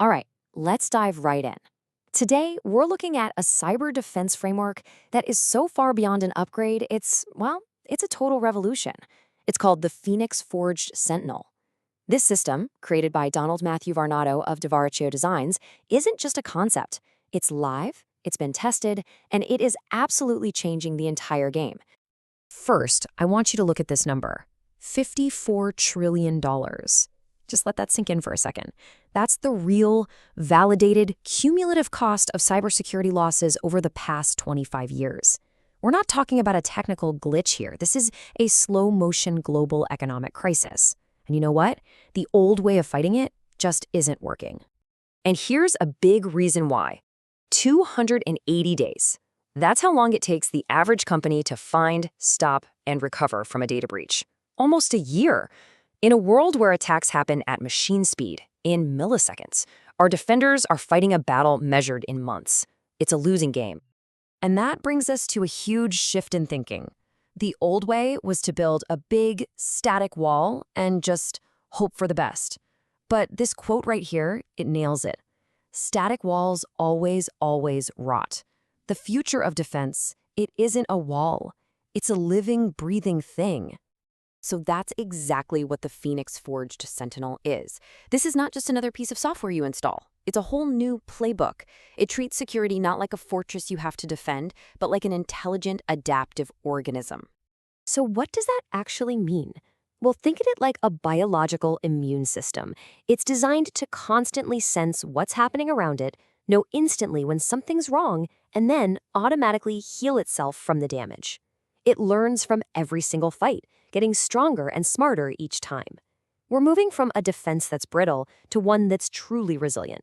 All right, let's dive right in. Today, we're looking at a cyber defense framework that is so far beyond an upgrade, it's a total revolution. It's called the Phoenix-Forged Sentinel. This system, created by Donald Matthew Varnado of Devarrecchio Designs, isn't just a concept. It's live, it's been tested, and it is absolutely changing the entire game. First, I want you to look at this number, $54 trillion. Just let that sink in for a second. That's the real, validated, cumulative cost of cybersecurity losses over the past 25 years. We're not talking about a technical glitch here. This is a slow-motion global economic crisis. And you know what? The old way of fighting it just isn't working. And here's a big reason why. 280 days. That's how long it takes the average company to find, stop, and recover from a data breach. Almost a year. In a world where attacks happen at machine speed, in milliseconds, our defenders are fighting a battle measured in months. It's a losing game. And that brings us to a huge shift in thinking. The old way was to build a big, static wall and just hope for the best. But this quote right here, it nails it. Static walls always rot. The future of defense, it isn't a wall. It's a living, breathing thing. So that's exactly what the Phoenix-Forged Sentinel is. This is not just another piece of software you install. It's a whole new playbook. It treats security not like a fortress you have to defend, but like an intelligent, adaptive organism. So what does that actually mean? Well, think of it like a biological immune system. It's designed to constantly sense what's happening around it, know instantly when something's wrong, and then automatically heal itself from the damage. It learns from every single fight, getting stronger and smarter each time. We're moving from a defense that's brittle to one that's truly resilient.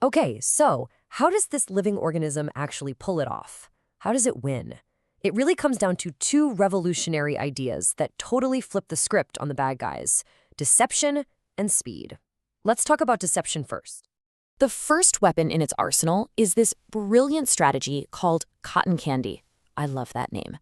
Okay, so how does this living organism actually pull it off? How does it win? It really comes down to two revolutionary ideas that totally flip the script on the bad guys: deception and speed. Let's talk about deception first. The first weapon in its arsenal is this brilliant strategy called cotton candy. I love that name.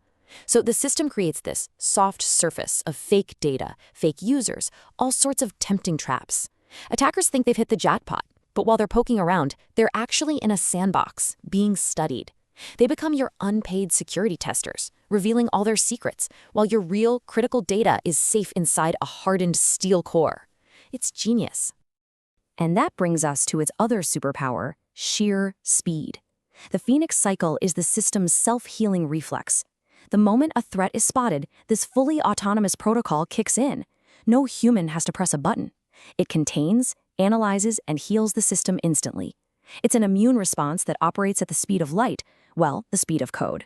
So the system creates this soft surface of fake data, fake users, all sorts of tempting traps. Attackers think they've hit the jackpot, but while they're poking around, they're actually in a sandbox, being studied. They become your unpaid security testers, revealing all their secrets, while your real, critical data is safe inside a hardened steel core. It's genius. And that brings us to its other superpower, sheer speed. The Phoenix cycle is the system's self-healing reflex. The moment a threat is spotted, this fully autonomous protocol kicks in. No human has to press a button. It contains, analyzes, and heals the system instantly. It's an immune response that operates at the speed of light, well, the speed of code.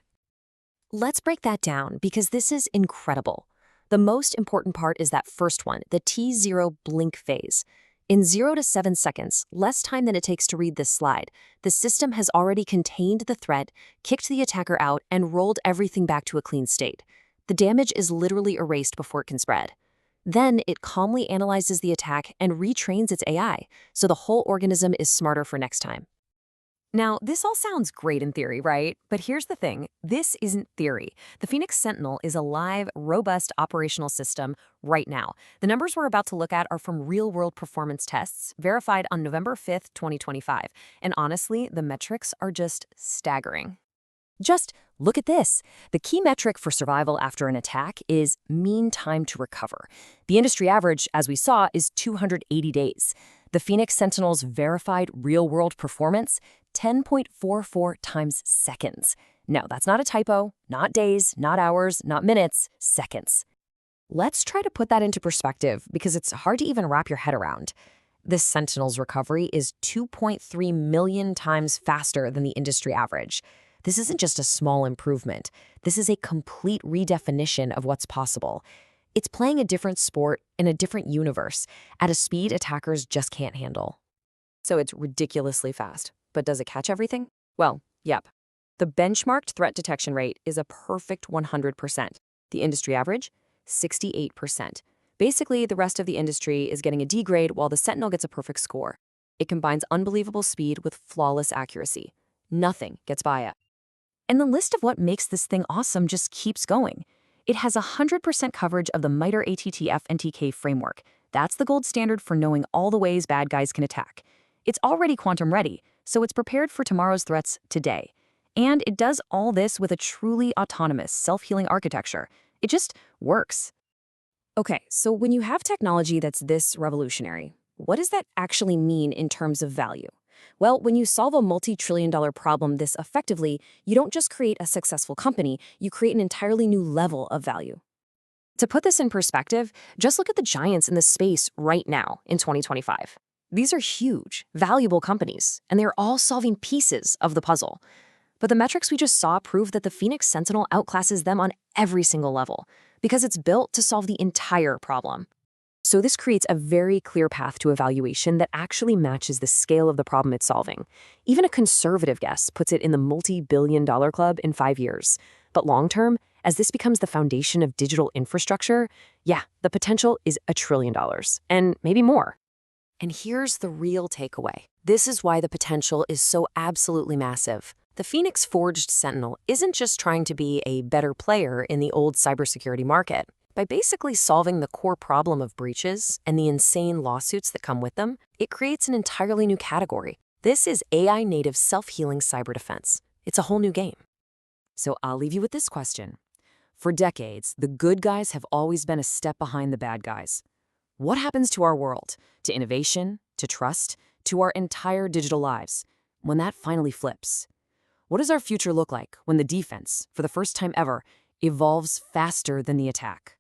Let's break that down because this is incredible. The most important part is that first one, the T0 blink phase. In 0 to 7 seconds, less time than it takes to read this slide, the system has already contained the threat, kicked the attacker out, and rolled everything back to a clean state. The damage is literally erased before it can spread. Then it calmly analyzes the attack and retrains its AI, so the whole organism is smarter for next time. Now, this all sounds great in theory, right? But here's the thing, this isn't theory. The Phoenix Sentinel is a live, robust operational system right now. The numbers we're about to look at are from real-world performance tests, verified on November 5th, 2025. And honestly, the metrics are just staggering. Just look at this. The key metric for survival after an attack is mean time to recover. The industry average, as we saw, is 280 days. The Phoenix Sentinel's verified real-world performance, 10.44 times seconds. No, that's not a typo, not days, not hours, not minutes, seconds. Let's try to put that into perspective because it's hard to even wrap your head around. This Sentinel's recovery is 2.3 million times faster than the industry average. This isn't just a small improvement. This is a complete redefinition of what's possible. It's playing a different sport in a different universe at a speed attackers just can't handle. So it's ridiculously fast. But does it catch everything? Well, yep. The benchmarked threat detection rate is a perfect 100%. The industry average, 68%. Basically, the rest of the industry is getting a D grade while the Sentinel gets a perfect score. It combines unbelievable speed with flawless accuracy. Nothing gets by it. And the list of what makes this thing awesome just keeps going. It has 100% coverage of the MITRE ATT&CK framework. That's the gold standard for knowing all the ways bad guys can attack. It's already quantum ready, so it's prepared for tomorrow's threats today. And it does all this with a truly autonomous, self-healing architecture. It just works. Okay, so when you have technology that's this revolutionary, what does that actually mean in terms of value? Well, when you solve a multi-trillion-dollar problem this effectively, you don't just create a successful company, you create an entirely new level of value. To put this in perspective, just look at the giants in the space right now in 2025. These are huge, valuable companies, and they're all solving pieces of the puzzle. But the metrics we just saw prove that the Phoenix Sentinel outclasses them on every single level, because it's built to solve the entire problem. So this creates a very clear path to evaluation that actually matches the scale of the problem it's solving. Even a conservative guess puts it in the multi-billion-dollar club in 5 years. But long-term, as this becomes the foundation of digital infrastructure, yeah, the potential is $1 trillion, and maybe more. And here's the real takeaway. This is why the potential is so absolutely massive. The Phoenix-Forged Sentinel isn't just trying to be a better player in the old cybersecurity market. By basically solving the core problem of breaches and the insane lawsuits that come with them, it creates an entirely new category. This is AI-native self-healing cyber defense. It's a whole new game. So I'll leave you with this question. For decades, the good guys have always been a step behind the bad guys. What happens to our world, to innovation, to trust, to our entire digital lives, when that finally flips? What does our future look like when the defense, for the first time ever, evolves faster than the attack?